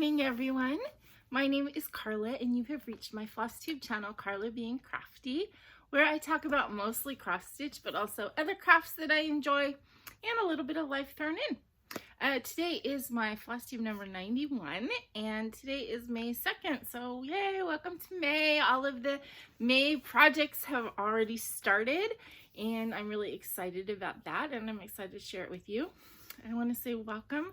morning, everyone. My name is Karla, and you have reached my FlossTube channel, KarlaBeingCrafty, where I talk about mostly cross-stitch, but also other crafts that I enjoy, and a little bit of life thrown in. Today is my FlossTube number 91, and today is May 2nd, so yay, welcome to May. All of the May projects have already started, and I'm really excited about that, and I'm excited to share it with you. I want to say welcome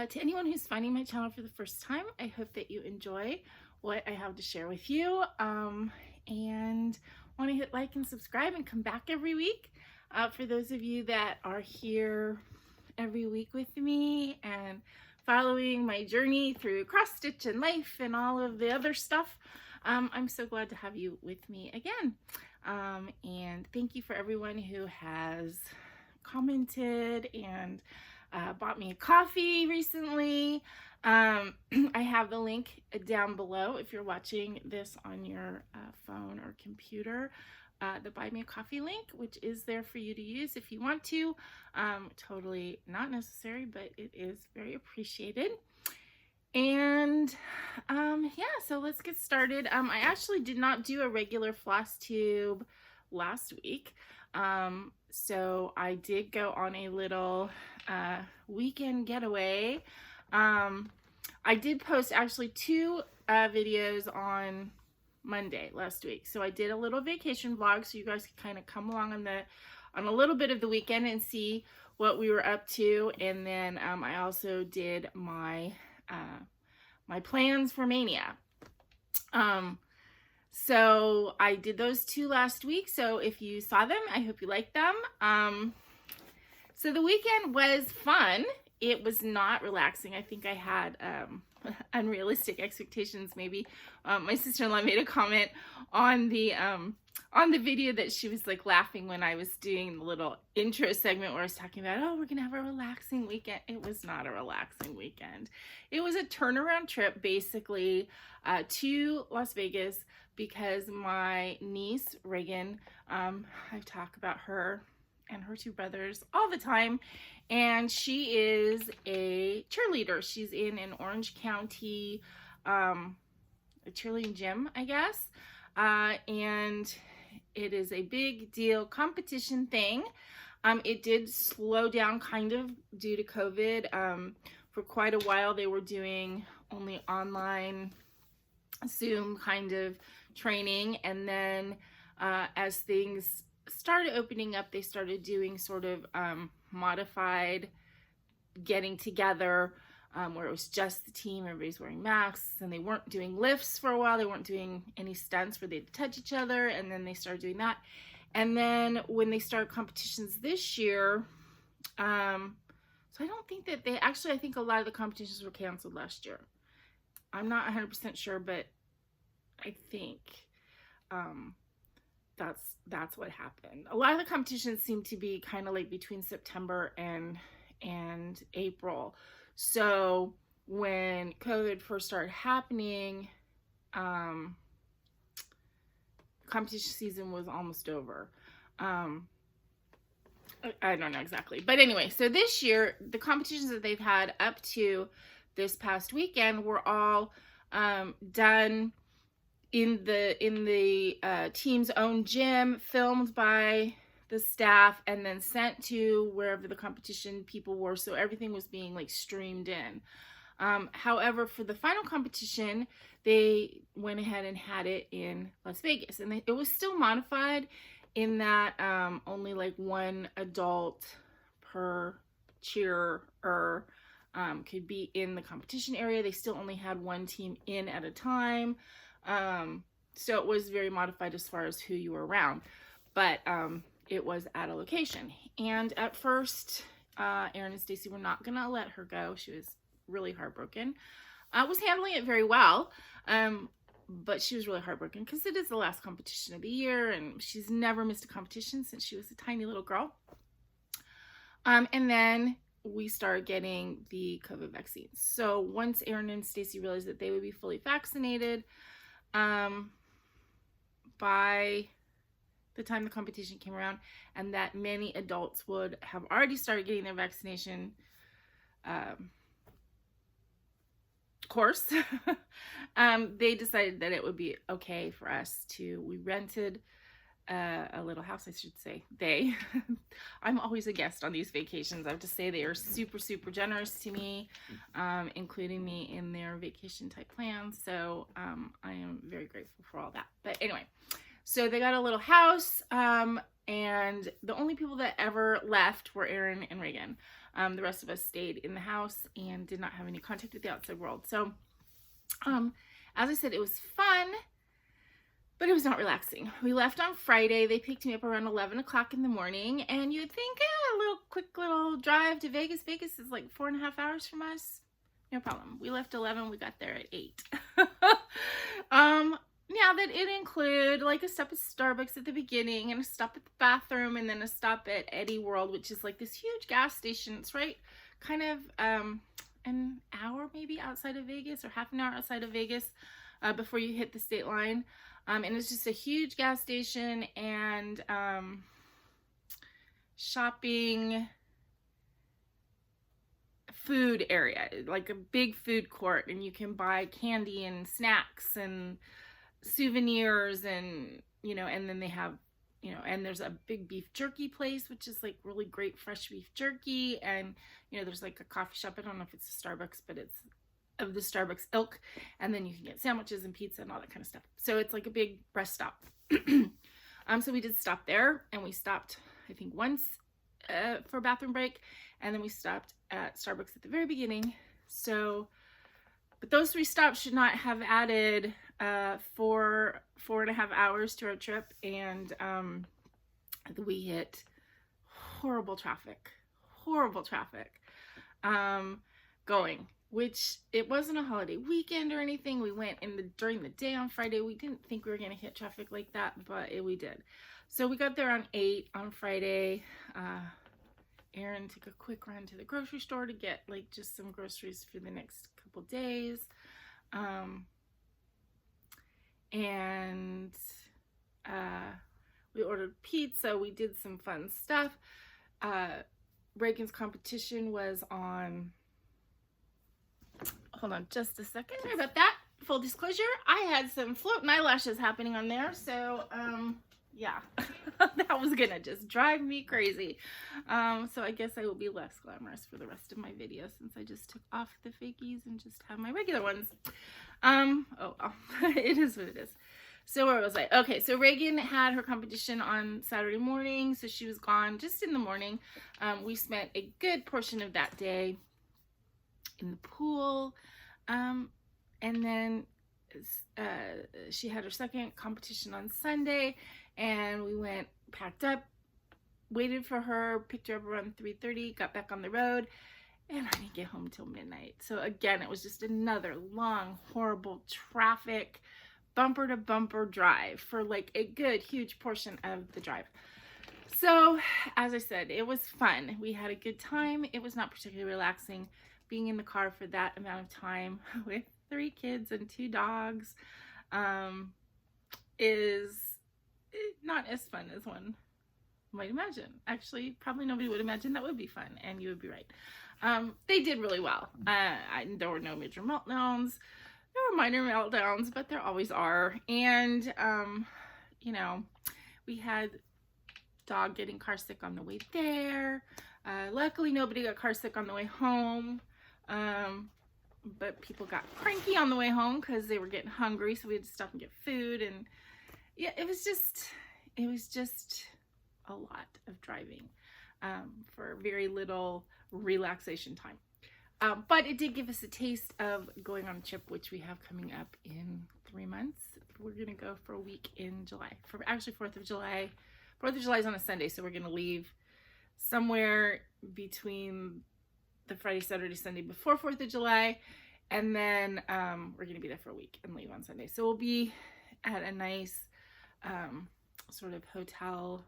to anyone who's finding my channel for the first time. I hope that you enjoy what I have to share with you, and want to hit like and subscribe and come back every week. For those of you that are here every week with me and following my journey through cross stitch and life and all of the other stuff, I'm so glad to have you with me again. And thank you for everyone who has commented and bought me a coffee recently. I have the link down below if you're watching this on your phone or computer. The buy me a coffee link, which is there for you to use if you want to. Totally not necessary, but it is very appreciated. And yeah, so let's get started. I actually did not do a regular FlossTube last week. So I did go on a little weekend getaway. I did post actually two videos on Monday last week. So I did a little vacation vlog so you guys could kind of come along on a little bit of the weekend and see what we were up to. And then I also did my my plans for Mania. So I did those two last week. So if you saw them, I hope you liked them. So the weekend was fun. It was not relaxing. I think I had unrealistic expectations maybe. My sister-in-law made a comment on the video that she was like laughing when I was doing the little intro segment where I was talking about, oh, we're gonna have a relaxing weekend. It was not a relaxing weekend. It was a turnaround trip basically to Las Vegas because my niece Reagan, I talk about her and her two brothers all the time, and she is a cheerleader. She's in an Orange County a cheerleading gym, I guess, and it is a big deal competition thing. It did slow down kind of due to COVID. For quite a while they were doing only online Zoom kind of training, and then as things started opening up, they started doing sort of modified getting together where it was just the team, everybody's wearing masks, and they weren't doing lifts for a while. They weren't doing any stunts where they'd touch each other, and then they started doing that. And then when they started competitions this year, so I don't think that they actually, I think a lot of the competitions were canceled last year. I'm not 100% sure, but I think that's what happened. A lot of the competitions seem to be kind of like between September and April. So when COVID first started happening, competition season was almost over. I don't know exactly, but anyway, so this year the competitions that they've had up to this past weekend were all done in the team's own gym, filmed by the staff, and then sent to wherever the competition people were. So everything was being like streamed in. However, for the final competition, they went ahead and had it in Las Vegas, and it was still modified in that only like one adult per cheerer could be in the competition area. They still only had one team in at a time. So it was very modified as far as who you were around, but it was at a location. And at first, Erin and Stacy were not gonna let her go. She was really heartbroken. Was handling it very well, but she was really heartbroken because it is the last competition of the year, and she's never missed a competition since she was a tiny little girl. And then we started getting the COVID vaccines. So once Erin and Stacy realized that they would be fully vaccinated, by the time the competition came around, and that many adults would have already started getting their vaccination course, they decided that it would be okay for us to, we rented a little house, I should say. They, I'm always a guest on these vacations. I have to say they are super, super generous to me, including me in their vacation type plans. So I am very grateful for all that. But anyway, so they got a little house, and the only people that ever left were Aaron and Reagan. The rest of us stayed in the house and did not have any contact with the outside world. So as I said, it was fun, but it was not relaxing. We left on Friday. They picked me up around 11 o'clock in the morning, and you'd think, a little quick little drive to Vegas. Vegas is like 4.5 hours from us. No problem. We left 11. We got there at 8. Yeah, that it include like a stop at Starbucks at the beginning, and a stop at the bathroom, and then a stop at Eddie World, which is like this huge gas station. It's right kind of an hour maybe outside of Vegas, or half an hour outside of Vegas, before you hit the state line. And it's just a huge gas station and shopping food area, like a big food court, and you can buy candy and snacks and souvenirs, and you know, and then they have, you know, and there's a big beef jerky place, which is like really great fresh beef jerky, and you know, there's like a coffee shop. I don't know if it's a Starbucks, but it's of the Starbucks ilk, and then you can get sandwiches and pizza and all that kind of stuff. So it's like a big rest stop. So we did stop there, and we stopped I think once for a bathroom break, and then we stopped at Starbucks at the very beginning. So, but those 3 stops should not have added 4.5 hours to our trip, and we hit horrible traffic going, which it wasn't a holiday weekend or anything. We went during the day on Friday. We didn't think we were going to hit traffic like that, but we did. So we got there on 8 on Friday. Aaron took a quick run to the grocery store to get like just some groceries for the next couple days. And we ordered pizza. We did some fun stuff. Reagan's competition was on, hold on just a second. Sorry about that. Full disclosure, I had some floating eyelashes happening on there. So, yeah, that was gonna just drive me crazy. So I guess I will be less glamorous for the rest of my video, since I just took off the fakies and just have my regular ones. Oh, well, it is what it is. So where was I? Okay, so Reagan had her competition on Saturday morning, so she was gone just in the morning. We spent a good portion of that day in the pool, and then she had her second competition on Sunday, and we went, packed up, waited for her, picked her up around 3:30, got back on the road, and I didn't get home until midnight. So again, it was just another long, horrible traffic, bumper to bumper drive for like a good, huge portion of the drive. So as I said, it was fun. We had a good time. It was not particularly relaxing being in the car for that amount of time with 3 kids and 2 dogs. Is not as fun as one might imagine. Actually, probably nobody would imagine that would be fun, and you would be right. They did really well. There were no major meltdowns. There were minor meltdowns, but there always are. And, you know, we had dog getting car sick on the way there. Luckily, nobody got car sick on the way home. But people got cranky on the way home because they were getting hungry, so we had to stop and get food. And yeah, it was just a lot of driving for very little relaxation time. But it did give us a taste of going on a trip, which we have coming up in 3 months. We're going to go for a week in July, for actually 4th of July. 4th of July is on a Sunday, so we're going to leave somewhere between the Friday, Saturday, Sunday before 4th of July, and then we're going to be there for a week and leave on Sunday. So we'll be at a nice sort of hotel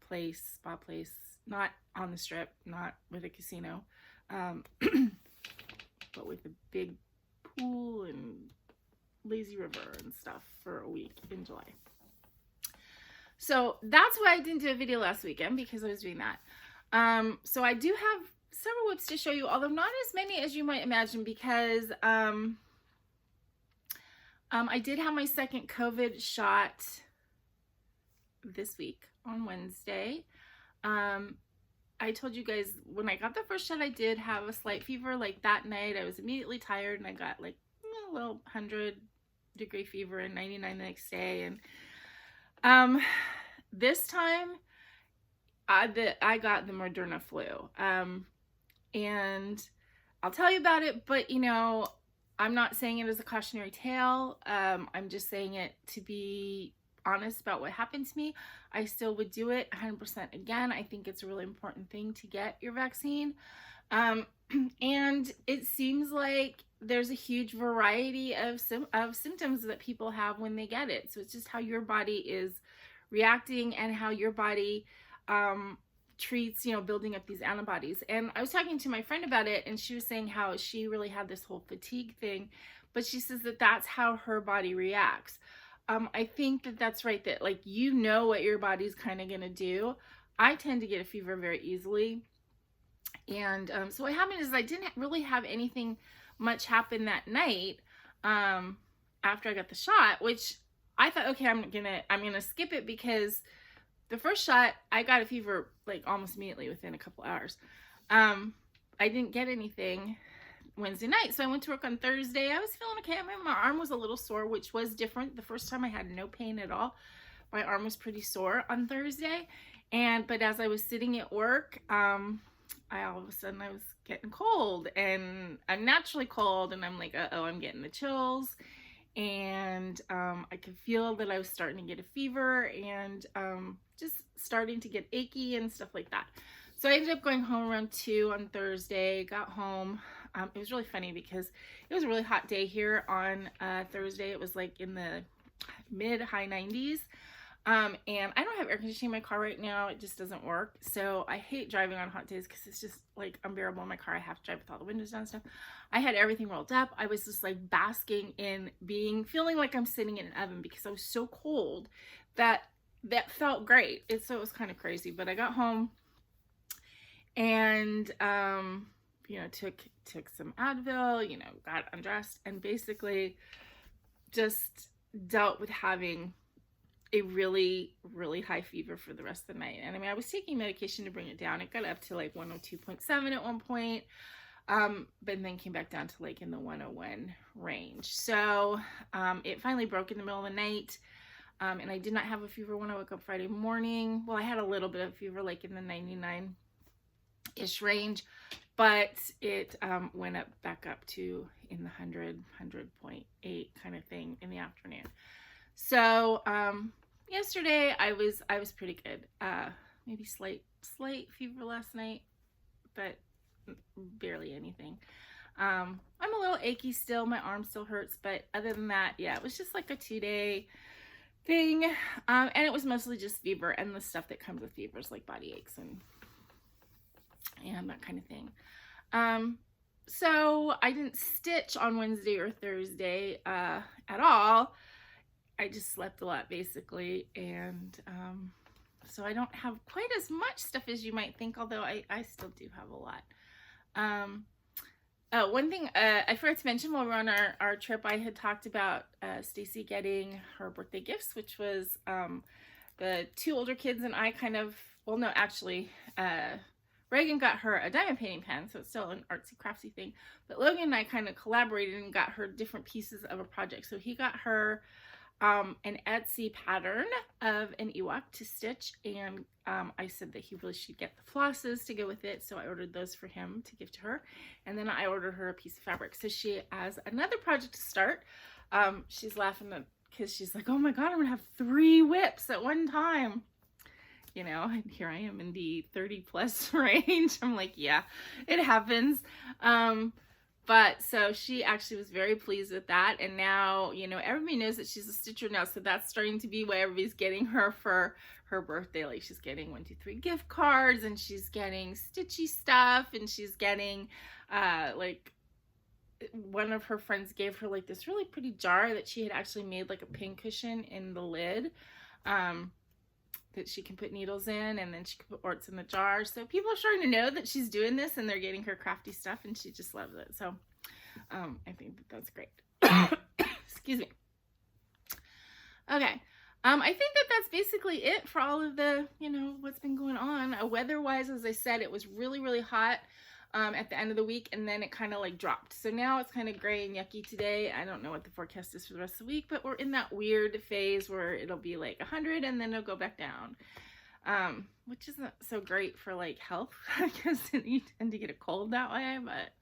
place, spa place, not on the strip, not with a casino, but with a big pool and lazy river and stuff for a week in July. So that's why I didn't do a video last weekend, because I was doing that. So I do have several whips to show you, although not as many as you might imagine, because I did have my second COVID shot this week on Wednesday. I told you guys when I got the first shot, I did have a slight fever. Like that night, I was immediately tired and I got like a little 100-degree fever and 99 the next day. And this time, I got the Moderna flu. And I'll tell you about it, but you know, I'm not saying it as a cautionary tale. I'm just saying it to be honest about what happened to me. I still would do it 100% again. I think it's a really important thing to get your vaccine. And it seems like there's a huge variety of symptoms that people have when they get it. So it's just how your body is reacting and how your body treats, you know, building up these antibodies. And I was talking to my friend about it, and she was saying how she really had this whole fatigue thing, but she says that that's how her body reacts. I think that that's right, that like, you know what your body's kind of gonna do. I tend to get a fever very easily. And so what happened is I didn't really have anything much happen that night after I got the shot, which I thought, okay, I'm gonna skip it, because the first shot, I got a fever like almost immediately within a couple hours. I didn't get anything Wednesday night, so I went to work on Thursday. I was feeling okay. I mean, my arm was a little sore, which was different. The first time I had no pain at all. My arm was pretty sore on Thursday, but as I was sitting at work, all of a sudden I was getting cold, and unnaturally cold, and I'm like, uh-oh, I'm getting the chills. And I could feel that I was starting to get a fever, and just starting to get achy and stuff like that. So I ended up going home around 2 on Thursday, got home. It was really funny because it was a really hot day here on Thursday. It was like in the mid-high 90s. And I don't have air conditioning in my car right now. It just doesn't work. So I hate driving on hot days because it's just like unbearable in my car. I have to drive with all the windows down and stuff. I had everything rolled up. I was just like basking in feeling like I'm sitting in an oven because I was so cold that felt great. So it was kind of crazy, but I got home and, you know, took some Advil, you know, got undressed, and basically just dealt with having a really, really high fever for the rest of the night. And I mean, I was taking medication to bring it down. It got up to like 102.7 at one point, but then came back down to like in the 101 range. So it finally broke in the middle of the night. And I did not have a fever when I woke up Friday morning. Well, I had a little bit of fever, like in the 99-ish range, but it went up back up to in the 100.8 kind of thing in the afternoon. So yesterday I was pretty good. Maybe slight fever last night, but barely anything. I'm a little achy still. My arm still hurts, but other than that, yeah, it was just like a 2-day thing. And it was mostly just fever and the stuff that comes with fevers, like body aches and that kind of thing. So I didn't stitch on Wednesday or Thursday at all. I just slept a lot basically, and so I don't have quite as much stuff as you might think, although I still do have a lot. One thing I forgot to mention while we were on our trip, I had talked about Stacy getting her birthday gifts, which was the 2 older kids and I kind of, well, no, actually, Reagan got her a diamond painting pen, so it's still an artsy craftsy thing, but Logan and I kind of collaborated and got her different pieces of a project. So he got her an Etsy pattern of an Ewok to stitch, and I said that he really should get the flosses to go with it, so I ordered those for him to give to her, and then I ordered her a piece of fabric. So she has another project to start. She's laughing because she's like, oh my god, I'm gonna have 3 whips at one time, you know, and here I am in the 30+ range. I'm like, yeah, it happens. But so she actually was very pleased with that. And now, you know, everybody knows that she's a stitcher now. So that's starting to be what everybody's getting her for her birthday. Like she's getting 1, 2, 3 gift cards, and she's getting stitchy stuff. And she's getting, like, one of her friends gave her like this really pretty jar that she had actually made like a pin cushion in the lid. that she can put needles in, and then she can put orts in the jar. So people are starting to know that she's doing this, and they're getting her crafty stuff, and she just loves it. So I think that that's great. Excuse me. Okay. I think that that's basically it for all of the, you know, what's been going on. Weather-wise, as I said, it was really, really hot at the end of the week, and then it kind of like dropped. So now it's kind of gray and yucky today. I don't know what the forecast is for the rest of the week, but we're in that weird phase where it'll be like 100 and then it'll go back down, which isn't so great for like health because you tend to get a cold that way. But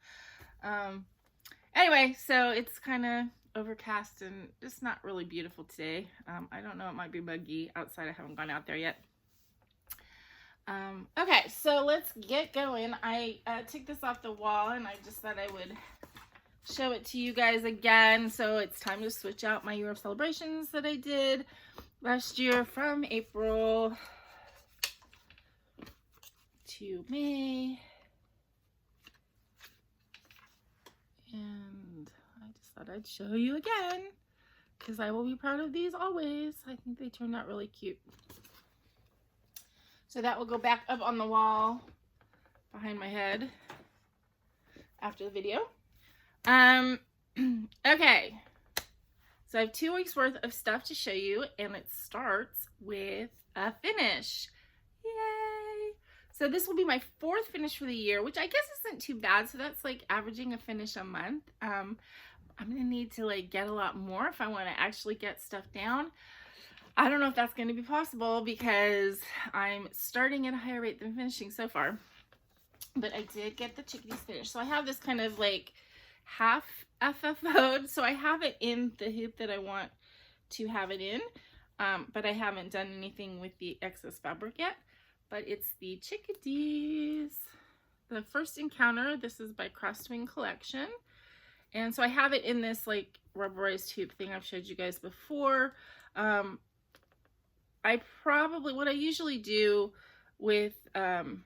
anyway, so it's kind of overcast and just not really beautiful today. I don't know, it might be muggy outside. I haven't gone out there yet. Okay, so let's get going. I took this off the wall and I just thought I would show it to you guys again. So it's time to switch out my Year of Celebrations that I did last year from April to May. And I just thought I'd show you again because I will be proud of these always. I think they turned out really cute. So that will go back up on the wall behind my head after the video. Okay, so I have 2 weeks worth of stuff to show you, and it starts with a finish. Yay! So this will be my 4th finish for the year, which I guess isn't too bad. So that's like averaging a finish a month. I'm gonna need to like get a lot more if I want to actually get stuff down. I don't know if that's going to be possible because I'm starting at a higher rate than finishing so far. But I did get the chickadees finished. So I have this kind of like half FFO'd. So I have it in the hoop that I want to have it in. But I haven't done anything with the excess fabric yet. But it's the chickadees. The first encounter, this is by Crafty Collection. And so I have it in this like rubberized hoop thing I've showed you guys before. What I usually do with the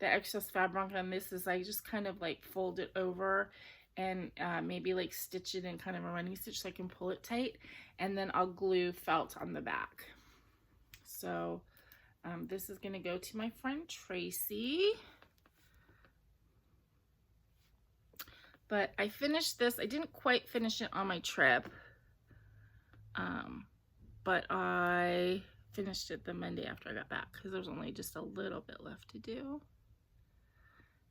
excess fabric on this is I just kind of like fold it over and maybe like stitch it in kind of a running stitch so I can pull it tight, and then I'll glue felt on the back. So this is going to go to my friend Tracy. But I finished this. I didn't quite finish it on my trip. But I finished it the Monday after I got back because there's only just a little bit left to do.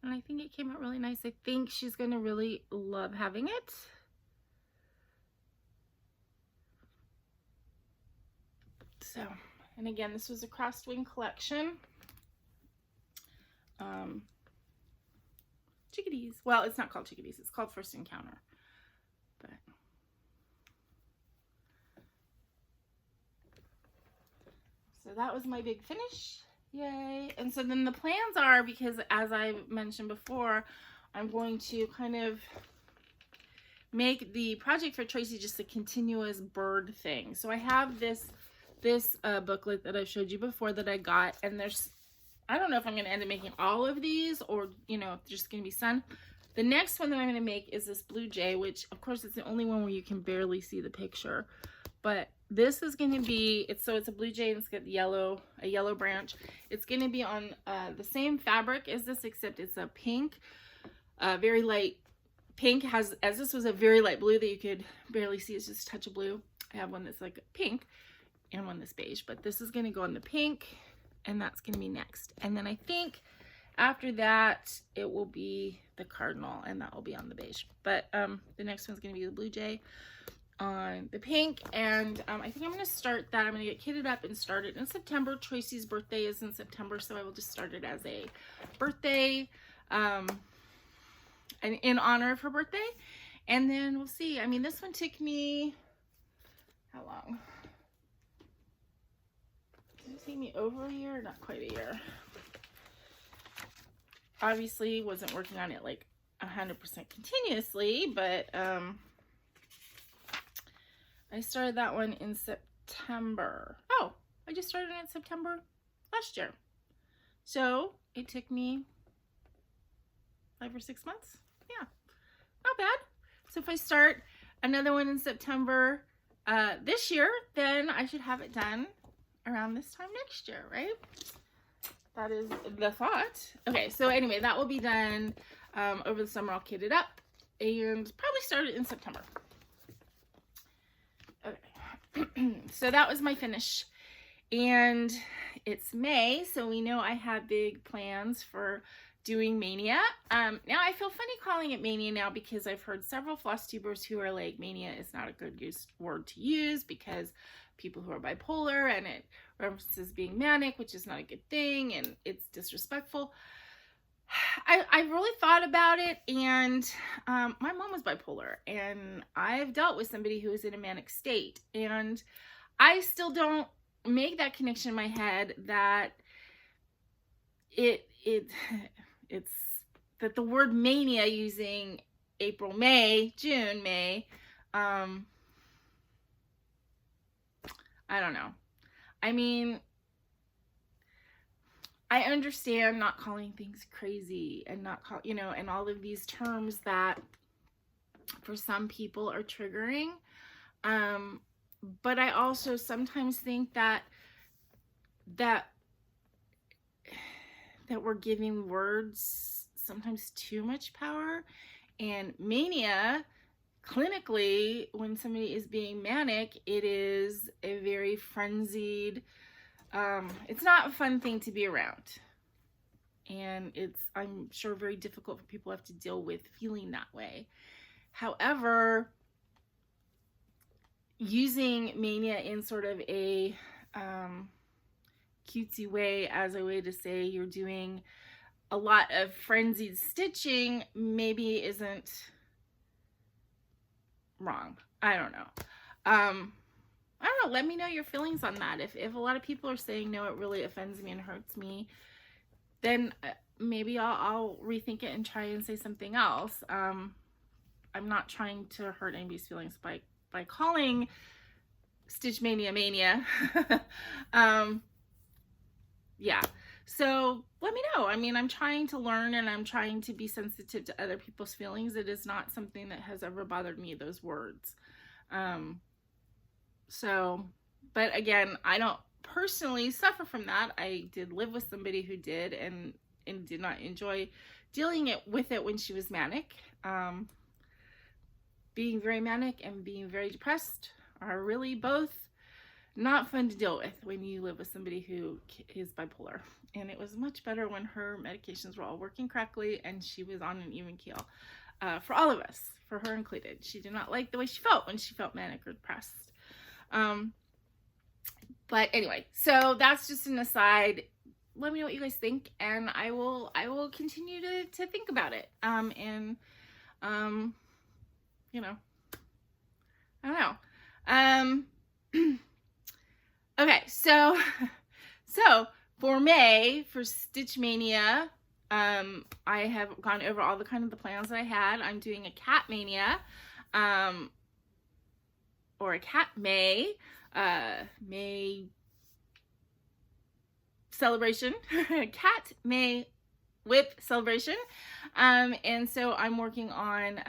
And I think it came out really nice. I think she's going to really love having it. So, and again, this was a Crafty Collection. Chickadees. Well, it's not called chickadees. It's called First Encounter. But so that was my big finish. Yay. And so then the plans are, because as I mentioned before, I'm going to kind of make the project for Tracy just a continuous bird thing. So I have this booklet that I showed you before that I got, and I don't know if I'm going to end up making all of these or, you know, just going to be some. The next one that I'm going to make is this blue jay, which of course is the only one where you can barely see the picture. But this is going to be, it's a blue jay and it's got a yellow branch. It's going to be on the same fabric as this, except it's a pink, very light pink. As this was a very light blue that you could barely see, it's just a touch of blue. I have one that's like pink and one that's beige, but this is going to go on the pink, and that's going to be next. And then I think after that, it will be the cardinal, and that will be on the beige. But the next one's going to be the blue jay on the pink, and I think I'm going to start that. I'm going to get kitted up and start it in September. Tracy's birthday is in September, so I will just start it as a birthday, and in honor of her birthday. And then we'll see. I mean, this one took me, how long? Did it take me over a year? Not quite a year. Obviously, wasn't working on it like 100% continuously, but I started that one in September. Oh, I just started it in September last year. So it took me 5 or 6 months. Yeah, not bad. So if I start another one in September this year, then I should have it done around this time next year, right? That is the thought. Okay, so anyway, that will be done over the summer. I'll kit it up and probably start it in September. Okay, so that was my finish. And it's May, so we know I have big plans for doing Mania. Now I feel funny calling it Mania now because I've heard several floss tubers who are like, Mania is not a good word to use because people who are bipolar and it references being manic, which is not a good thing, and it's disrespectful. I really thought about it, and my mom was bipolar, and I've dealt with somebody who is in a manic state, and I still don't make that connection in my head that it's that the word mania using April, May, June, May, I don't know. I mean, I understand not calling things crazy and not call, you know, and all of these terms that for some people are triggering. But I also sometimes think that we're giving words sometimes too much power. And mania, clinically, when somebody is being manic, it is a very frenzied, it's not a fun thing to be around. And it's, I'm sure, very difficult for people who have to deal with feeling that way. However, using mania in sort of a cutesy way as a way to say you're doing a lot of frenzied stitching maybe isn't wrong. I don't know. I don't know. Let me know your feelings on that. If a lot of people are saying, no, it really offends me and hurts me, then maybe I'll rethink it and try and say something else. I'm not trying to hurt anybody's feelings by calling Stitch Mania Mania. Yeah, so let me know. I mean, I'm trying to learn and I'm trying to be sensitive to other people's feelings. It is not something that has ever bothered me, those words. But again, I don't personally suffer from that. I did live with somebody who did and did not enjoy dealing with it when she was manic. Being very manic and being very depressed are really both not fun to deal with when you live with somebody who is bipolar. And it was much better when her medications were all working correctly and she was on an even keel. For all of us, for her included. She did not like the way she felt when she felt manic or depressed. But anyway, so that's just an aside. Let me know what you guys think, and I will continue to think about it. You know, I don't know. Okay, so for May, for Stitch Mania, I have gone over all the the plans that I had. I'm doing a Cat Mania, or a Cat May celebration, Cat May whip celebration. And so I'm working on,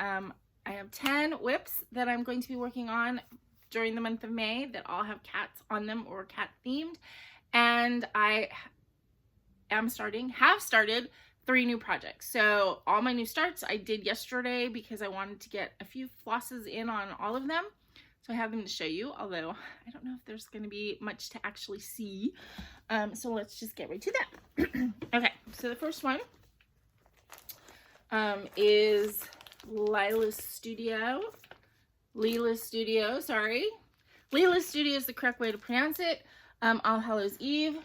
I have 10 whips that I'm going to be working on during the month of May that all have cats on them or cat themed. And I have started 3 new projects. So all my new starts I did yesterday because I wanted to get a few flosses in on all of them. So I have them to show you, although I don't know if there's going to be much to actually see. So let's just get right to that. Okay, so the first one is Lila's Studio. Lila's Studio, sorry. Lila's Studio is the correct way to pronounce it. All Hallows Eve.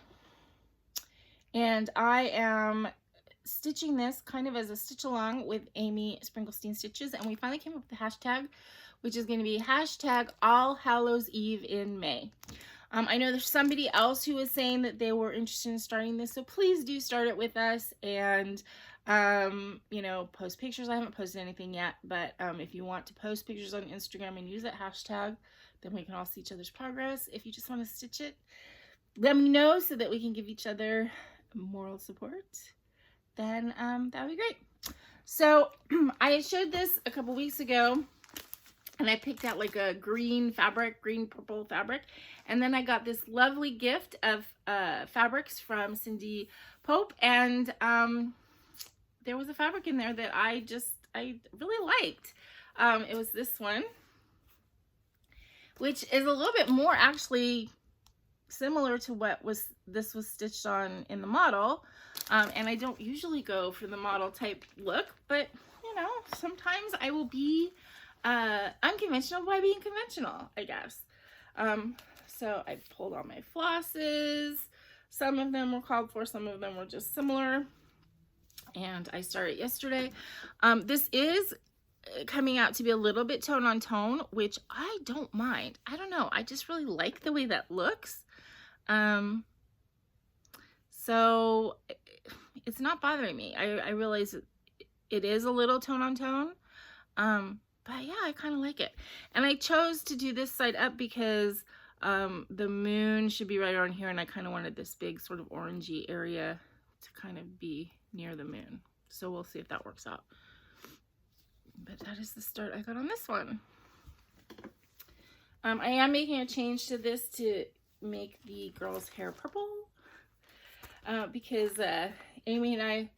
And I am stitching this kind of as a stitch along with Amy Springlestein Stitches. And we finally came up with the hashtag, which is going to be hashtag All Hallows Eve in May. I know there's somebody else who was saying that they were interested in starting this, so please do start it with us and, you know, post pictures. I haven't posted anything yet, but if you want to post pictures on Instagram and use that hashtag, then we can all see each other's progress. If you just want to stitch it, let me know so that we can give each other moral support. Then that would be great. So I showed this a couple weeks ago. And I picked out like a green fabric, green purple fabric. And then I got this lovely gift of fabrics from Cindy Pope. And there was a fabric in there that I really liked. It was this one, which is a little bit more actually similar to what this was stitched on in the model. And I don't usually go for the model type look, but you know, sometimes I will be unconventional by being conventional, I guess. So I pulled all my flosses. Some of them were called for, some of them were just similar. And I started yesterday. This is coming out to be a little bit tone on tone, which I don't mind. I don't know, I just really like the way that looks. So it's not bothering me. I realize it is a little tone on tone. But yeah, I kind of like it. And I chose to do this side up because the moon should be right around here, and I kind of wanted this big sort of orangey area to kind of be near the moon. So we'll see if that works out. But that is the start I got on this one. I am making a change to this to make the girl's hair purple because Amy and I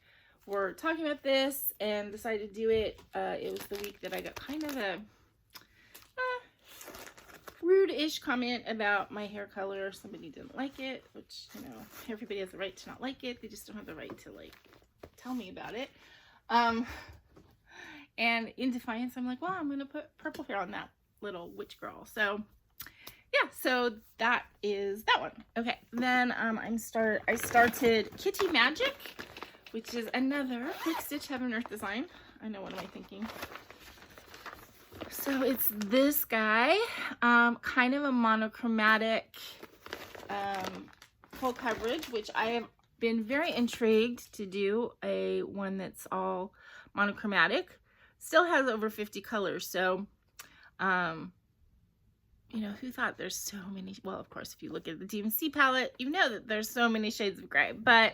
were talking about this and decided to do it. It was the week that I got kind of a rude-ish comment about my hair color. Somebody didn't like it, which, you know, everybody has the right to not like it. They just don't have the right to, like, tell me about it. And in defiance, I'm like, well, I'm going to put purple hair on that little witch girl. So, yeah, so that is that one. Okay, then I started Kitty Magic, which is another Quick Stitch Heaven Earth design. I know, what am I thinking? So it's this guy, kind of a monochromatic full coverage, which I have been very intrigued to do one that's all monochromatic. Still has over 50 colors, so you know, who thought there's so many? Well, of course, if you look at the DMC palette, you know that there's so many shades of gray, but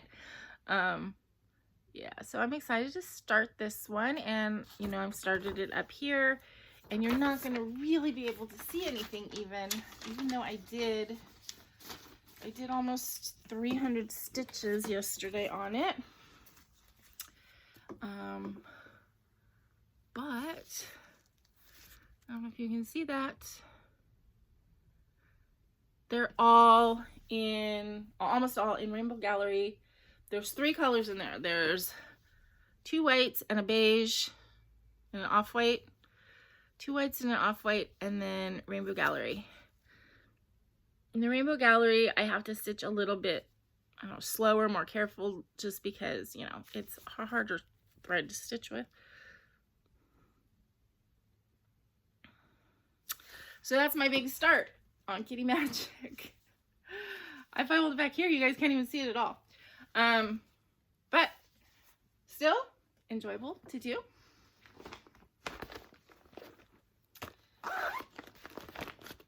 yeah, so I'm excited to start this one. And you know, I've started it up here, and you're not going to really be able to see anything even though I did almost 300 stitches yesterday on it. But I don't know if you can see that. They're all in, almost all in Rainbow Gallery. There's 3 colors in there. There's 2 whites and a beige and an off-white. 2 whites and an off-white, and then Rainbow Gallery. In the Rainbow Gallery, I have to stitch a little bit, I don't know, slower, more careful, just because, you know, it's a harder thread to stitch with. So that's my big start on Kitty Magic. If I hold it back here, you guys can't even see it at all. But still enjoyable to do.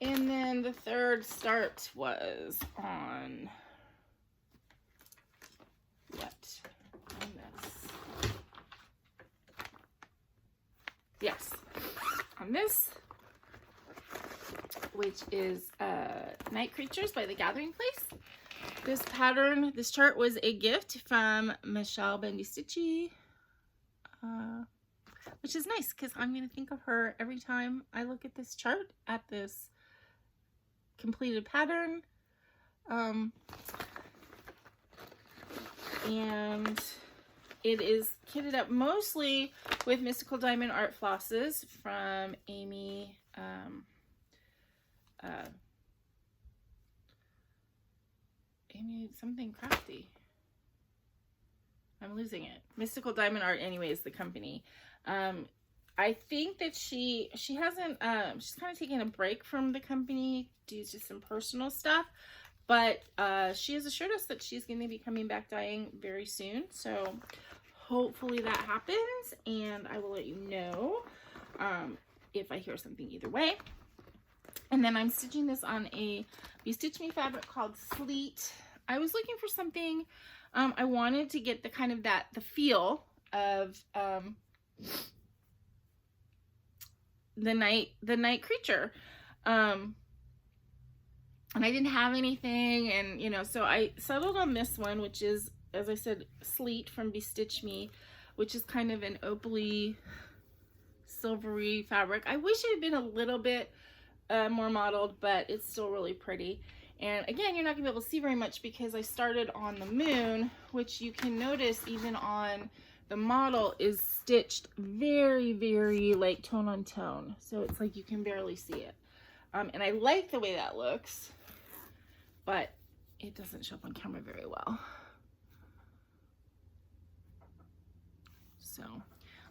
And then the third start was on what? On this. Yes, on this, which is Night Creatures by The Gathering Place. This pattern, this chart was a gift from Michelle Bendy-Stitchy, which is nice because I'm going to think of her every time I look at this chart, at this completed pattern. And it is kitted up mostly with Mystical Diamond Art flosses from Amy Amy something Crafty. I'm losing it. Mystical Diamond Art anyway is the company. I think that she hasn't, she's kind of taking a break from the company due to some personal stuff, but she has assured us that she's going to be coming back dyeing very soon. So hopefully that happens, and I will let you know if I hear something either way. And then I'm stitching this on a BestitchMe fabric called Sleet. I was looking for something, I wanted to get the kind of the feel of the night creature. And I didn't have anything, and you know, so I settled on this one, which is, as I said, Sleet from BestitchMe, which is kind of an opaly, silvery fabric. I wish it had been a little bit more modeled, but it's still really pretty. And again, you're not gonna be able to see very much because I started on the moon, which you can notice even on the model is stitched very, very like tone on tone. So it's like you can barely see it. And I like the way that looks, but it doesn't show up on camera very well. So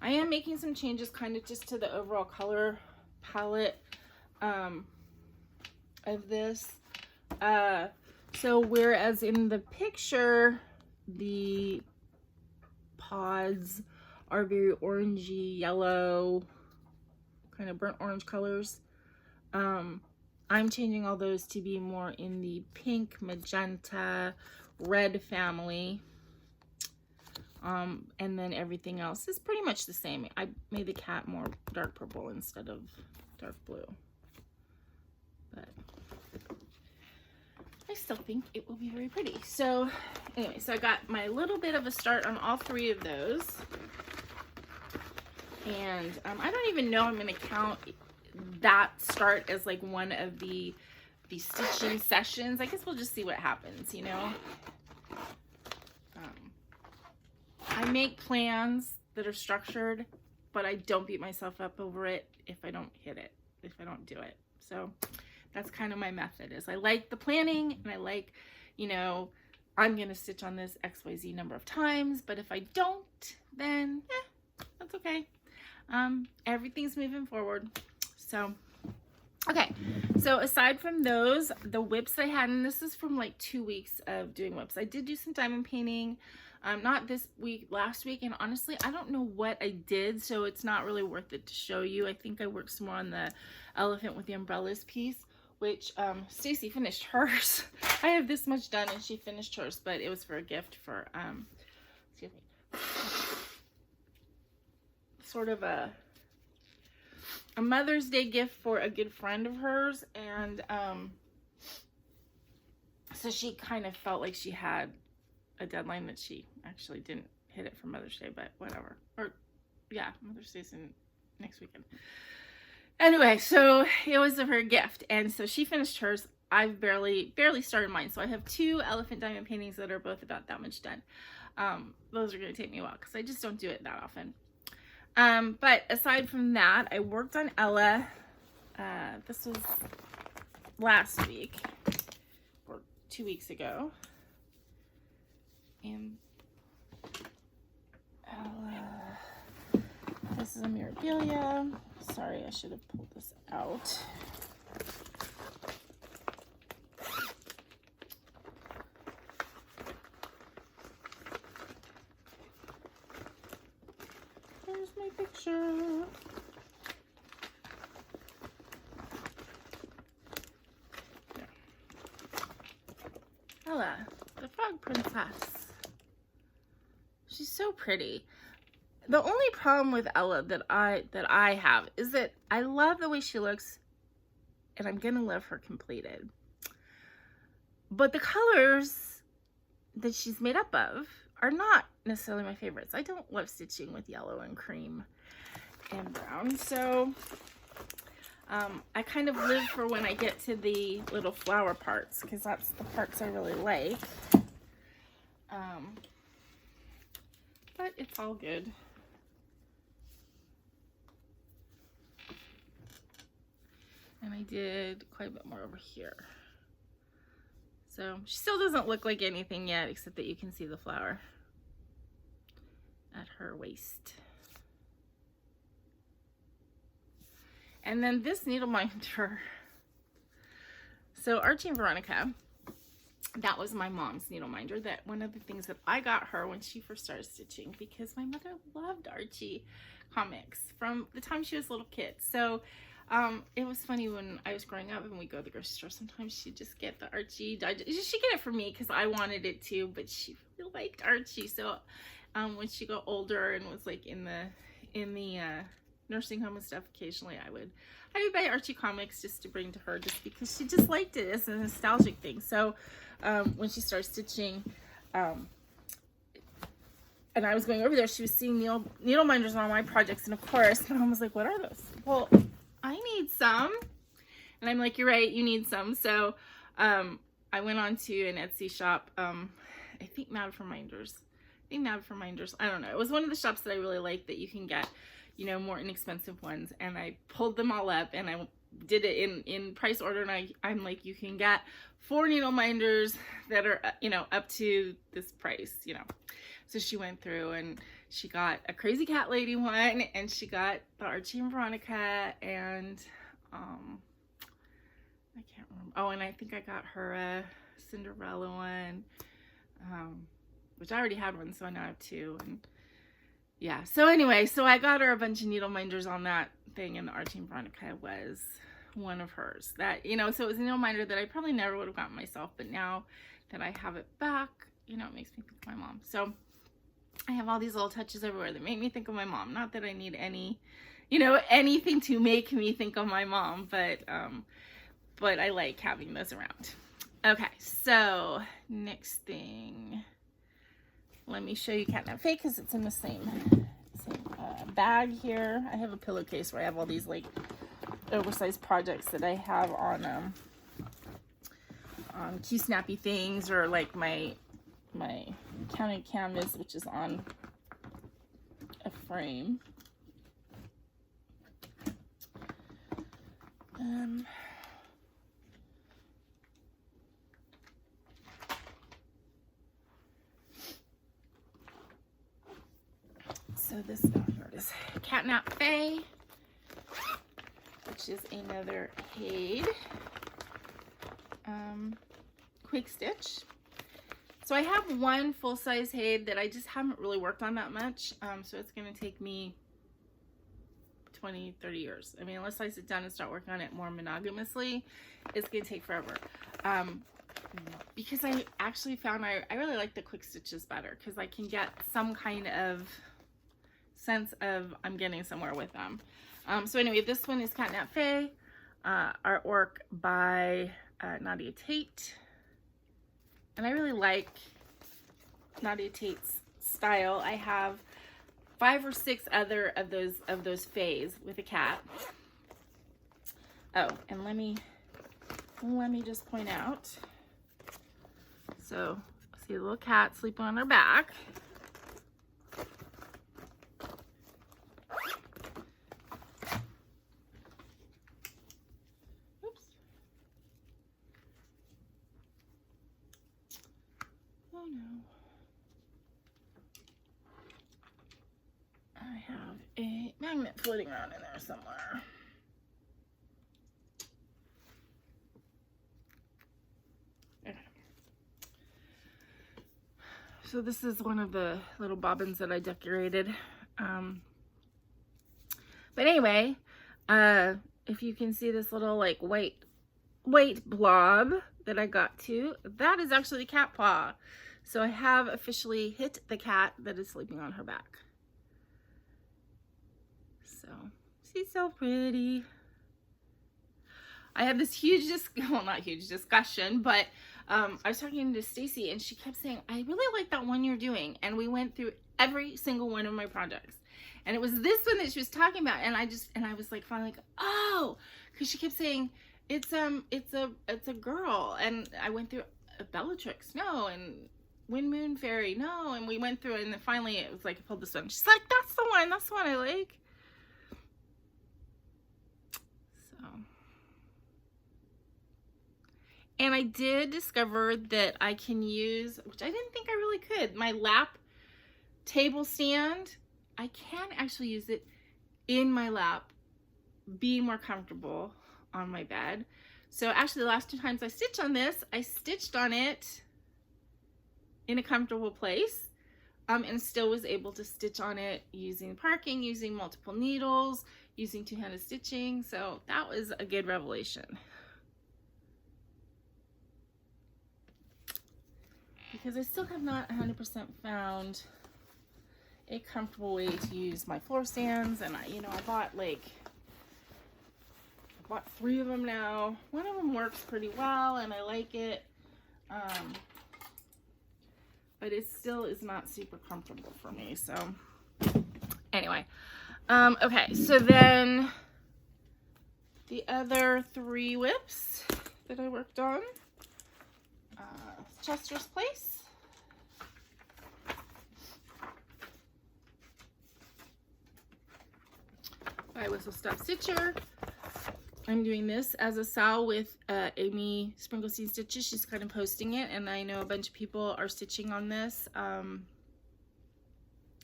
I am making some changes kind of just to the overall color palette of this. So whereas in the picture, the pods are very orangey, yellow, kind of burnt orange colors, I'm changing all those to be more in the pink, magenta, red family. And then everything else is pretty much the same. I made the cat more dark purple instead of dark blue. But I still think it will be very pretty. So anyway, so I got my little bit of a start on all three of those. And I don't even know I'm going to count that start as like one of the stitching sessions. I guess we'll just see what happens, you know. I make plans that are structured, but I don't beat myself up over it if I don't hit it, if I don't do it. So that's kind of my method. Is I like the planning, and I like, you know, I'm gonna stitch on this XYZ number of times, but if I don't, then that's okay. Everything's moving forward. So okay, so aside from those, the whips I had, and this is from like 2 weeks of doing whips. I did do some diamond painting, not this week, last week, and honestly, I don't know what I did, so it's not really worth it to show you. I think I worked some more on the elephant with the umbrellas piece, which Stacy finished hers. I have this much done, and she finished hers, but it was for a gift for, excuse me, sort of a Mother's Day gift for a good friend of hers, and so she kind of felt like she had a deadline that she actually didn't hit it for Mother's Day, but whatever. Or yeah, Mother's Day's in next weekend. Anyway, so it was her gift, and so she finished hers. I've barely started mine, so I have 2 elephant diamond paintings that are both about that much done. Those are going to take me a while because I just don't do it that often. But aside from that, I worked on Ella. This was last week or 2 weeks ago. And Ella, this is a Mirabilia. Sorry, I should have pulled this out. There's my picture. There. Ella, the frog princess. She's so pretty. The only problem with Ella that I have is that I love the way she looks, and I'm gonna love her completed. But the colors that she's made up of are not necessarily my favorites. I don't love stitching with yellow and cream and brown, so I kind of live for when I get to the little flower parts, because that's the parts I really like. But it's all good. And I did quite a bit more over here. So she still doesn't look like anything yet, except that you can see the flower at her waist. And then this needle minder. So Archie and Veronica, that was my mom's needle minder. That one of the things that I got her when she first started stitching, because my mother loved Archie comics from the time she was a little kid. So it was funny when I was growing up and we go to the grocery store, sometimes she'd just get the Archie digest. She'd get it for me because I wanted it too, but she really liked Archie. So when she got older and was like in the nursing home and stuff, occasionally I would buy Archie comics just to bring to her, just because she just liked it as a nostalgic thing. So when she started stitching, and I was going over there, she was seeing needle minders on my projects, and of course, my mom was like, what are those? Well, I need some. And I'm like, you're right, you need some. So I went on to an Etsy shop, I think Mad for Minders. I don't know. It was one of the shops that I really like that you can get, you know, more inexpensive ones. And I pulled them all up and I did it in price order. And I'm like, you can get 4 needle minders that are, you know, up to this price, you know. So she went through and she got a Crazy Cat Lady one, and she got the Archie and Veronica, and I can't remember. Oh, and I think I got her a Cinderella one, which I already had one, so I now have 2. And yeah, so anyway, so I got her a bunch of needle minders on that thing, and the Archie and Veronica was one of hers. That, you know, so it was a needle minder that I probably never would have gotten myself, but now that I have it back, you know, it makes me think of my mom. So I have all these little touches everywhere that make me think of my mom. Not that I need any, you know, anything to make me think of my mom, but I like having those around. Okay, so next thing, let me show you Catnap Faye, because it's in the same bag here. I have a pillowcase where I have all these like oversized projects that I have on cute snappy things, or like my counted canvas, which is on a frame. So this, oh, here it is, Catnap Faye, which is another Hade quick stitch. So I have one full-size Hade that I just haven't really worked on that much. So it's going to take me 20, 30 years. I mean, unless I sit down and start working on it more monogamously, it's going to take forever. Because I actually found I really like the quick stitches better, because I can get some kind of sense of I'm getting somewhere with them. So anyway, this one is Catnap Faye, artwork by Nadia Tate. And I really like Nadia Tate's style. I have 5 or 6 other of those Fays with a cat. Oh, and let me just point out. So, see a little cat sleeping on her back. Oh no. I have a magnet floating around in there somewhere. Okay. So this is one of the little bobbins that I decorated. But anyway, if you can see this little like white blob that I got to, that is actually the cat paw. So I have officially hit the cat that is sleeping on her back. So she's so pretty. I had this huge, well, not huge discussion, but I was talking to Stacy and she kept saying, I really like that one you're doing. And we went through every single one of my projects. And it was this one that she was talking about. And I was like, finally like, oh, because she kept saying, it's a girl. And I went through a Bellatrix, no, and Wind Moon Fairy, no. And we went through it, and then finally it was like, I pulled this one. She's like, that's the one I like. So, and I did discover that I can use, which I didn't think I really could, my lap table stand. I can actually use it in my lap, be more comfortable on my bed. So actually the last 2 times I stitched on this, I stitched on it in a comfortable place, and still was able to stitch on it using parking, using multiple needles, using two-handed stitching. So that was a good revelation. Because I still have not 100% found a comfortable way to use my floor stands. And I bought 3 of them now. One of them works pretty well and I like it. But it still is not super comfortable for me. So anyway, okay, so then the other 3 whips that I worked on, Chester's Place, by Whistlestop Stitcher. I'm doing this as a SAL with Amy Sprinkleseed Stitches. She's kind of posting it, and I know a bunch of people are stitching on this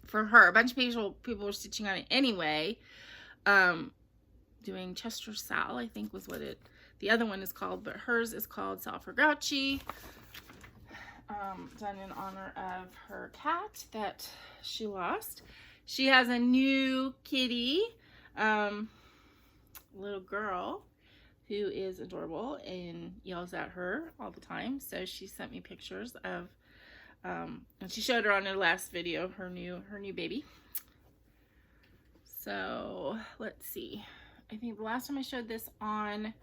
for her. A bunch of people were stitching on it anyway. Doing Chester Sal, I think was what the other one is called, but hers is called Sal for Grouchy. Done in honor of her cat that she lost. She has a new kitty, little girl who is adorable and yells at her all the time. So she sent me pictures of, and she showed her on her last video, her new baby. So let's see. I think the last time I showed this on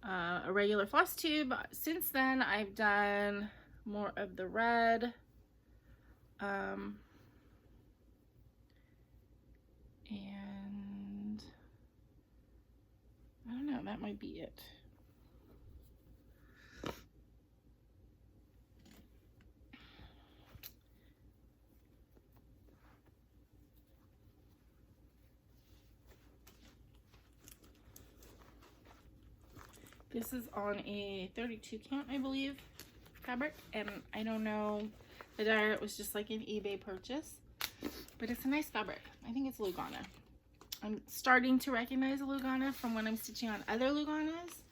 a regular floss tube. Since then, I've done more of the red. And I don't know, that might be it. This is on a 32 count, I believe, fabric, and I don't know, the dye was just like an eBay purchase, but it's a nice fabric. I think it's Lugana. I'm starting to recognize Lugana from when I'm stitching on other Luganas.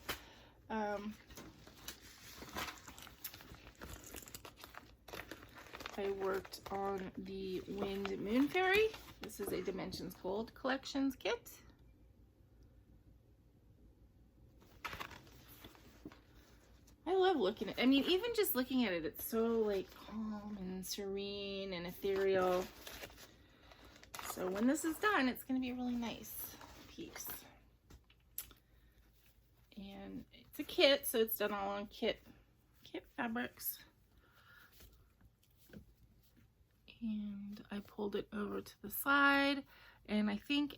I worked on the Wind Moon Fairy. This is a Dimensions Gold Collections kit. I love looking at, I mean, even just looking at it, it's so like calm and serene and ethereal. So when this is done, it's going to be a really nice piece. And it's a kit, so it's done all on kit fabrics. And I pulled it over to the side, and I think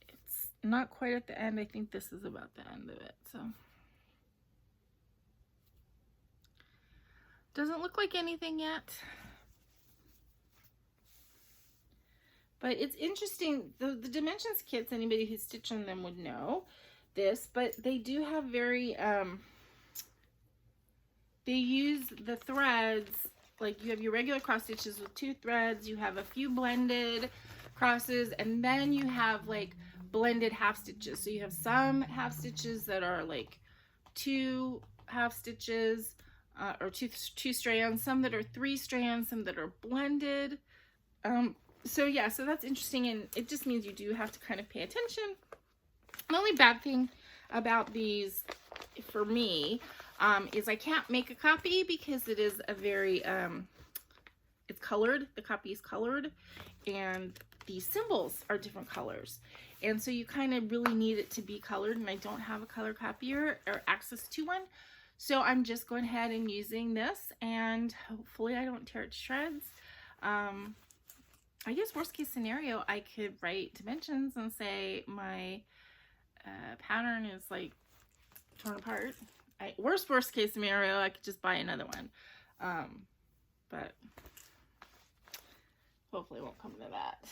it's not quite at the end. I think this is about the end of it. So doesn't look like anything yet. But it's interesting, the Dimensions kits, anybody who's stitched on them would know this, but they do have very, they use the threads, like you have your regular cross stitches with 2 threads, you have a few blended crosses, and then you have like blended half stitches. So you have some half stitches that are like 2 half stitches, or two strands, some that are 3 strands, some that are blended. So yeah, so that's interesting, and it just means you do have to kind of pay attention. The only bad thing about these for me is I can't make a copy because it is a very, it's colored, the copy is colored, and the symbols are different colors. And so you kind of really need it to be colored, and I don't have a color copier or access to one. So I'm just going ahead and using this, and hopefully I don't tear it to shreds. I guess worst case scenario, I could write dimensions and say my pattern is like torn apart. Worst case scenario, I could just buy another one. But hopefully it won't come to that.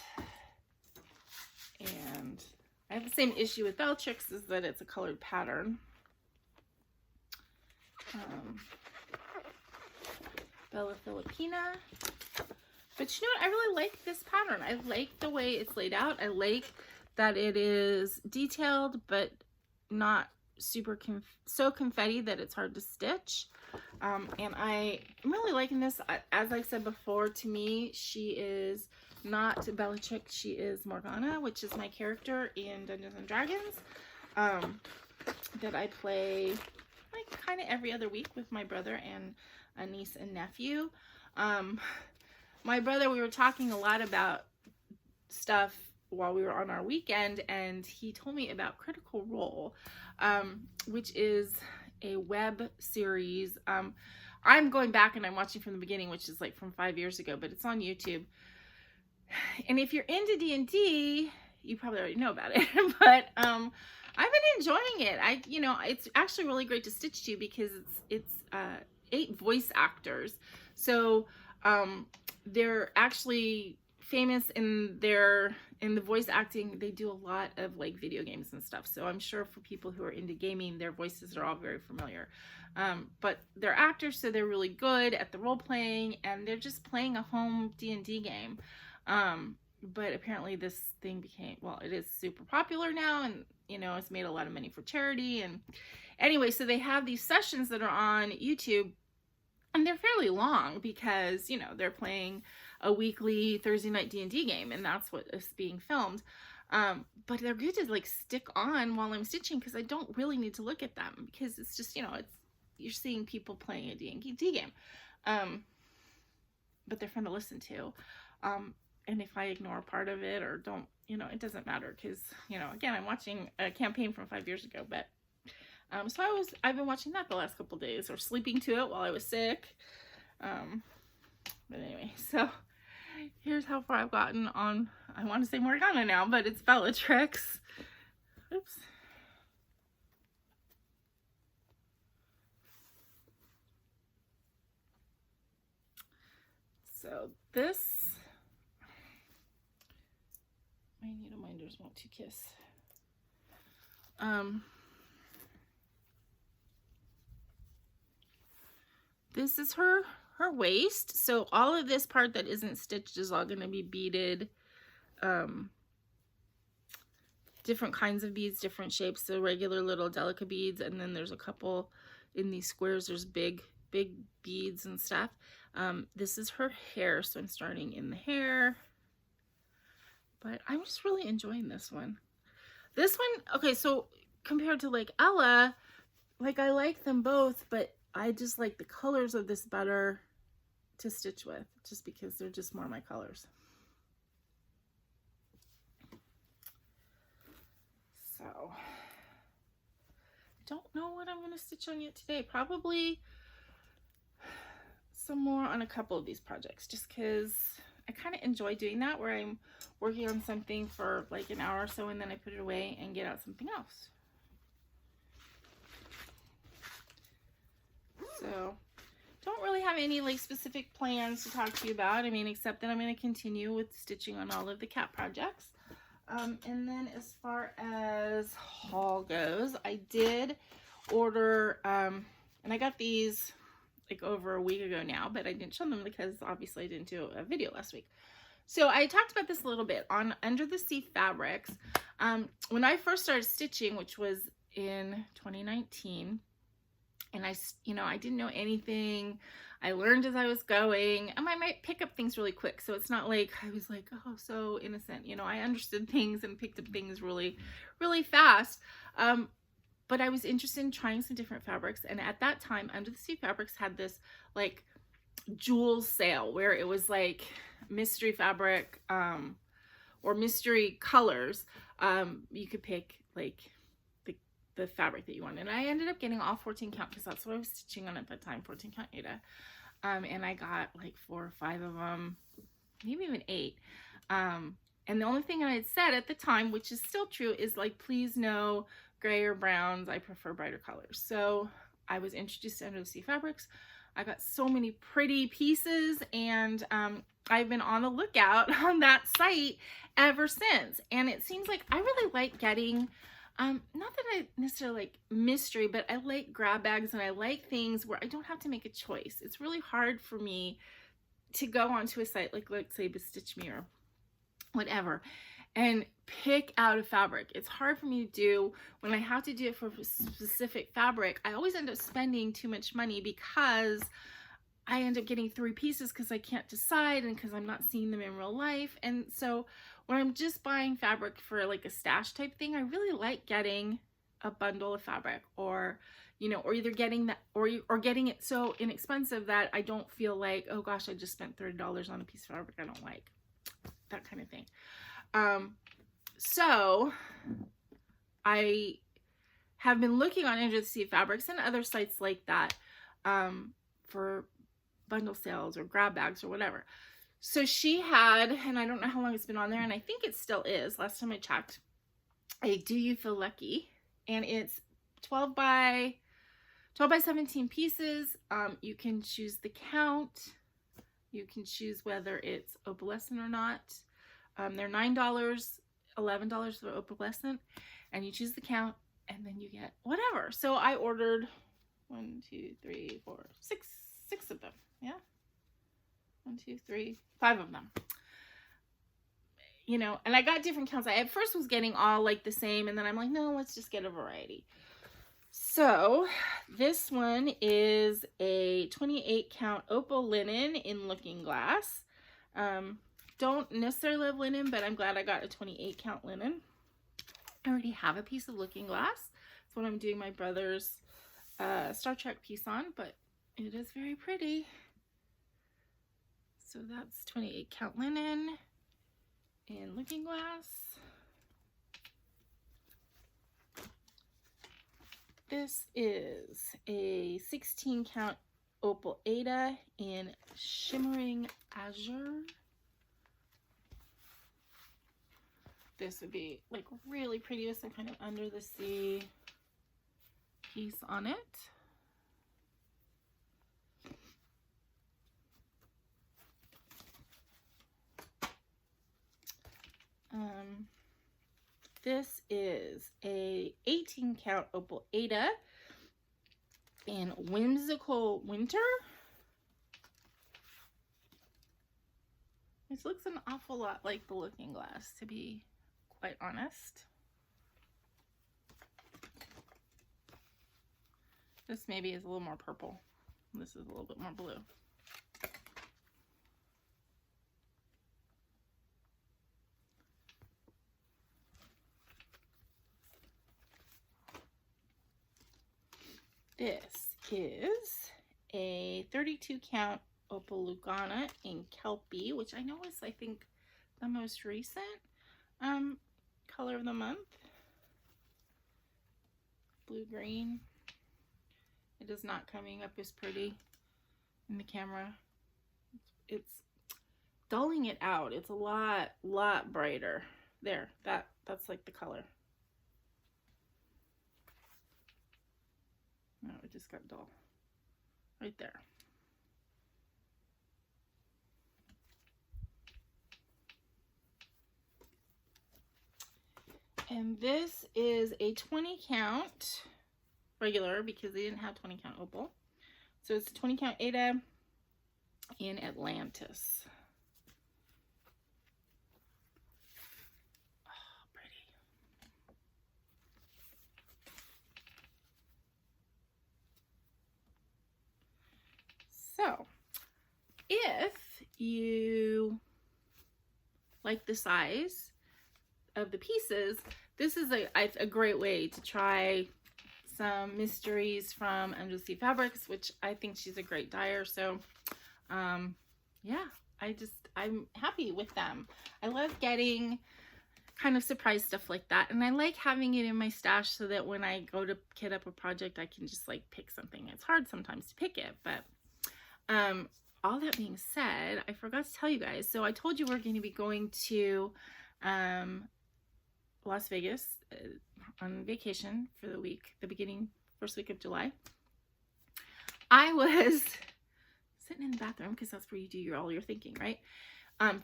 And I have the same issue with Bellatrix, is that it's a colored pattern. Bella Filipina. But you know what? I really like this pattern. I like the way it's laid out. I like that it is detailed, but not super so confetti that it's hard to stitch. And I'm really liking this. As I said before, to me, she is not Bellatrix. She is Morgana, which is my character in Dungeons and Dragons, that I play like kind of every other week with my brother and a niece and nephew. My brother, we were talking a lot about stuff while we were on our weekend, and he told me about Critical Role, which is a web series. I'm going back and I'm watching from the beginning, which is like from 5 years ago, but it's on YouTube. And if you're into D&D, you probably already know about it, but I've been enjoying it. It's actually really great to stitch to because it's 8 voice actors. So they're actually famous in the voice acting. They do a lot of like video games and stuff. So I'm sure for people who are into gaming, their voices are all very familiar. But they're actors, so they're really good at the role playing, and they're just playing a home D&D game. But apparently this thing became, well, it is super popular now, and it's made a lot of money for charity. And anyway, so they have these sessions that are on YouTube, and they're fairly long because they're playing a weekly Thursday night D&D game, and that's what is being filmed. But they're good to like stick on while I'm stitching, because I don't really need to look at them, because it's just you're seeing people playing a D&D game. But they're fun to listen to. And if I ignore part of it or don't, it doesn't matter, because, again, I'm watching a campaign from 5 years ago, but, so I've been watching that the last couple days, or sleeping to it while I was sick. But anyway, so here's how far I've gotten on, I want to say Morgana now, but it's Bellatrix. Oops. So this, my needle minders want to kiss. This is her waist. So all of this part that isn't stitched is all going to be beaded. Different kinds of beads, different shapes. So regular little delicate beads, and then there's a couple in these squares. There's big beads and stuff. This is her hair, so I'm starting in the hair. But I'm just really enjoying this one. This one, okay, so compared to like Ella, like I like them both, but I just like the colors of this better to stitch with, just because they're just more my colors. So, don't know what I'm going to stitch on yet today. Probably some more on a couple of these projects, just because I kind of enjoy doing that, where I'm working on something for like an hour or so, and then I put it away and get out something else. So don't really have any like specific plans to talk to you about. I mean, except that I'm going to continue with stitching on all of the cat projects. And then as far as haul goes, I did order, and I got these like over a week ago now, but I didn't show them because obviously I didn't do a video last week. So I talked about this a little bit on Under the Sea Fabrics. When I first started stitching, which was in 2019, and I didn't know anything. I learned as I was going, and I might pick up things really quick. So it's not like I was like, oh, so innocent. I understood things and picked up things really, really fast. But I was interested in trying some different fabrics. And at that time, Under the Sea Fabrics had this like jewel sale where it was like mystery fabric or mystery colors. You could pick like the fabric that you wanted. And I ended up getting all 14 count because that's what I was stitching on at that time, 14 count Aida. And I got like 4 or 5 of them, maybe even 8. And the only thing I had said at the time, which is still true, is like, please no gray or browns. I prefer brighter colors. So I was introduced to Under the Sea Fabrics. I got so many pretty pieces, and I've been on the lookout on that site ever since. And it seems like I really like getting, not that I necessarily like mystery, but I like grab bags, and I like things where I don't have to make a choice. It's really hard for me to go onto a site like, let's say, BestitchMe or whatever, and pick out a fabric. It's hard for me to do when I have to do it for a specific fabric. I always end up spending too much money because I end up getting 3 pieces because I can't decide, and because I'm not seeing them in real life. And so when I'm just buying fabric for like a stash type thing, I really like getting a bundle of fabric, or or either getting that, or getting it so inexpensive that I don't feel like, oh gosh, I just spent $30 on a piece of fabric I don't like, that kind of thing. So I have been looking on Azure Fabrics and other sites like that for bundle sales or grab bags or whatever. So she had, and I don't know how long it's been on there, and I think it still is, last time I checked, a Do You Feel Lucky? And it's 12 by 17 pieces. You can choose the count. You can choose whether it's opalescent or not. They're $9, $11 for opalescent, and you choose the count, and then you get whatever. So I ordered 1, 2, 3, 4, 6 of them. Yeah, 1, 2, 3, 5 of them. You know, and I got different counts. I at first was getting all like the same, and then I'm like, no, let's just get a variety. So this one is a 28 count opal linen in Looking Glass. Don't necessarily love linen, but I'm glad I got a 28 count linen. I already have a piece of Looking Glass. That's what I'm doing my brother's Star Trek piece on, but it is very pretty. So that's 28 count linen in Looking Glass. This is a 16 count Opal Aida in Shimmering Azure. This would be like really pretty with some kind of under the sea piece on it. This is a 18 count Opal Aida in Whimsical Winter. This looks an awful lot like the Looking Glass, to be quite honest. This maybe is a little more purple. This is a little bit more blue. This is a 32 count Opal Lugana in Kelpie, which I know is, I think, the most recent color of the month. Blue-green. It is not coming up as pretty in the camera. It's dulling it out. It's a lot brighter. There, that's like the color. No, it just got dull. Right there. And this is a 20 count regular because they didn't have 20 count opal. So it's a 20 count Aida in Atlantis. Oh, pretty. So, if you like the size of the pieces, this is a great way to try some mysteries from Untitled Fabrics, which I think she's a great dyer. So, yeah, I'm happy with them. I love getting kind of surprise stuff like that, and I like having it in my stash so that when I go to kit up a project, I can just like pick something. It's hard sometimes to pick it, but all that being said, I forgot to tell you guys. So I told you we're going to be going to Las Vegas on vacation for the week, first week of July. I was sitting in the bathroom because that's where you do all your thinking, right?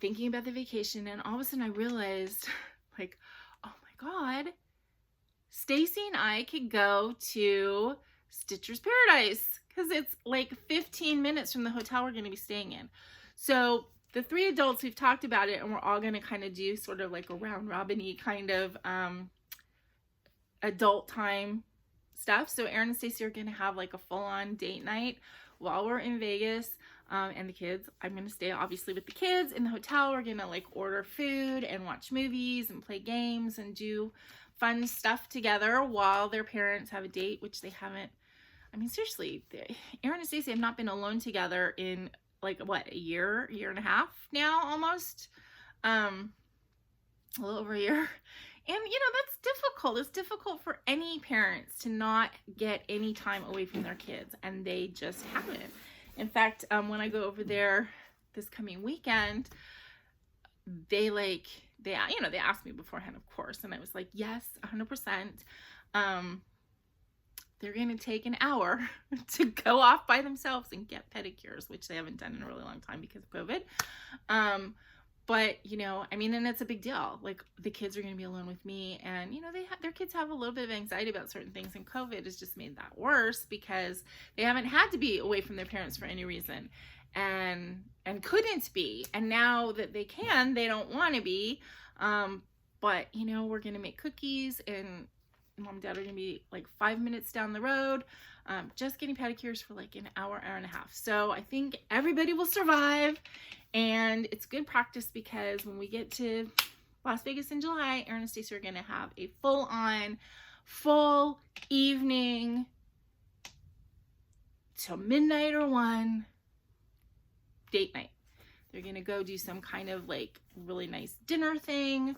Thinking about the vacation, and all of a sudden I realized, like, oh my God, Stacy and I could go to Stitcher's Paradise because it's like 15 minutes from the hotel we're going to be staying in. So the 3 adults, we've talked about it, and we're all going to kind of do sort of like a round robin-y kind of adult time stuff. So Aaron and Stacy are going to have like a full-on date night while we're in Vegas, and the kids. I'm going to stay obviously with the kids in the hotel. We're going to like order food and watch movies and play games and do fun stuff together while their parents have a date, which they haven't. I mean, seriously, Aaron and Stacy have not been alone together in like what, a year and a half now almost. a little over a year. And, that's difficult. It's difficult for any parents to not get any time away from their kids, and they just haven't. In fact, when I go over there this coming weekend, they asked me beforehand, of course, and I was like, yes, 100%. They're going to take an hour to go off by themselves and get pedicures, which they haven't done in a really long time because of COVID. But, and it's a big deal. Like, the kids are going to be alone with me, and, their kids have a little bit of anxiety about certain things, and COVID has just made that worse because they haven't had to be away from their parents for any reason, and couldn't be. And now that they can, they don't want to be. But, we're going to make cookies, and Mom and Dad are going to be like 5 minutes down the road, just getting pedicures for like an hour, hour and a half. So I think everybody will survive. And it's good practice because when we get to Las Vegas in July, Aaron and Stacey are going to have a full evening till midnight or 1 date night. They're going to go do some kind of like really nice dinner thing.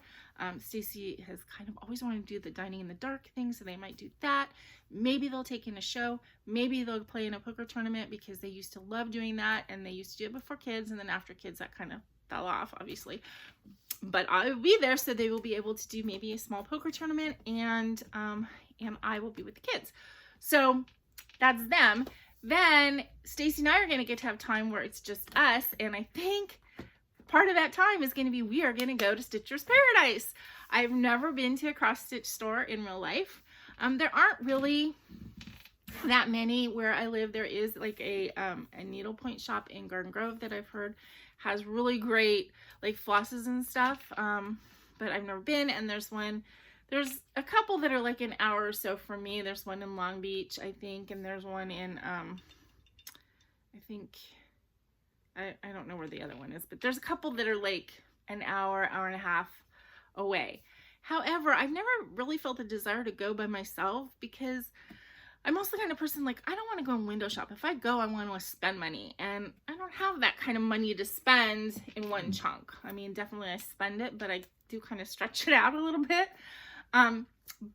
Stacey has kind of always wanted to do the dining in the dark thing, so they might do that. Maybe they'll take in a show. Maybe they'll play in a poker tournament because they used to love doing that, and they used to do it before kids, and then after kids that kind of fell off, obviously. But I will be there, so they will be able to do maybe a small poker tournament, and I will be with the kids. So that's them. Then Stacey and I are going to get to have time where it's just us, and I think part of that time is going to be we are going to go to Stitcher's Paradise. I've never been to a cross-stitch store in real life. There aren't really that many where I live. There is like a needlepoint shop in Garden Grove that I've heard has really great like flosses and stuff, but I've never been. And there's a couple that are like an hour or so from me. There's one in Long Beach, I think, and there's one in I don't know where the other one is, but there's a couple that are like an hour, hour and a half away. However, I've never really felt the desire to go by myself because I'm also the kind of person like, I don't want to go and window shop. If I go, I want to spend money, and I don't have that kind of money to spend in one chunk. I mean, definitely I spend it, but I do kind of stretch it out a little bit.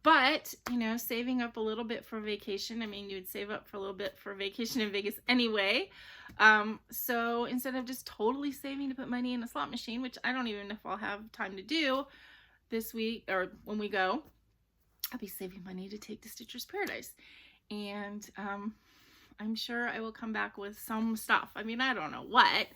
But, saving up a little bit for vacation, I mean, you would save up for a little bit for vacation in Vegas anyway. So instead of just totally saving to put money in a slot machine, which I don't even know if I'll have time to do this week or when we go, I'll be saving money to take to Stitcher's Paradise. And I'm sure I will come back with some stuff. I mean, I don't know what,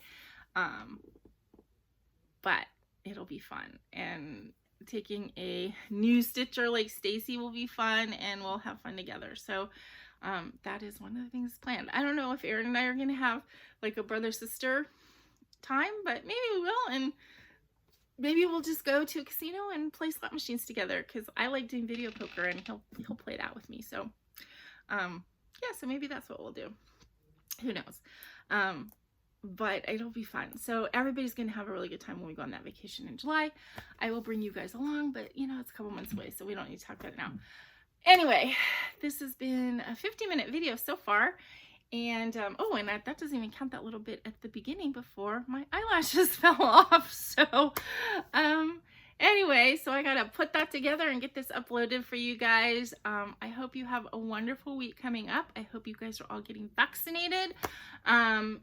but it'll be fun. And taking a new stitcher like Stacey will be fun, and we'll have fun together. So that is one of the things planned. I don't know if Aaron and I are going to have like a brother-sister time, but maybe we will, and maybe we'll just go to a casino and play slot machines together because I like doing video poker, and he'll play that with me. So yeah, so maybe that's what we'll do. Who knows? But it'll be fun. So everybody's going to have a really good time when we go on that vacation in July. I will bring you guys along, but it's a couple months away, so we don't need to talk about it now. Anyway, this has been a 50-minute video so far. And, oh, and that doesn't even count that little bit at the beginning before my eyelashes fell off. So, anyway, so I got to put that together and get this uploaded for you guys. I hope you have a wonderful week coming up. I hope you guys are all getting vaccinated.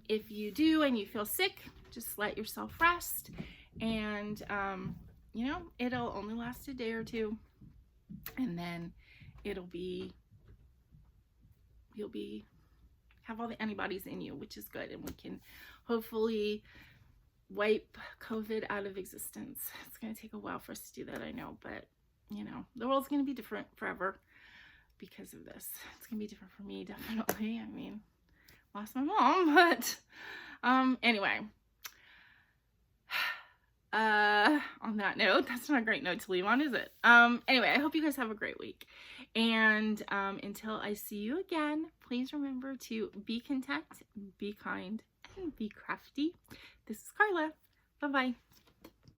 If you do and you feel sick, just let yourself rest. And, it'll only last a day or two. And then you'll have all the antibodies in you, which is good. And we can hopefully wipe COVID out of existence. It's going to take a while for us to do that, I know, but the world's going to be different forever because of this. It's going to be different for me, definitely. I mean, lost my mom, but anyway, on that note, that's not a great note to leave on, is it? Anyway, I hope you guys have a great week, and until I see you again, please remember to be content, be kind, and be crafty. This is Karla. Bye-bye.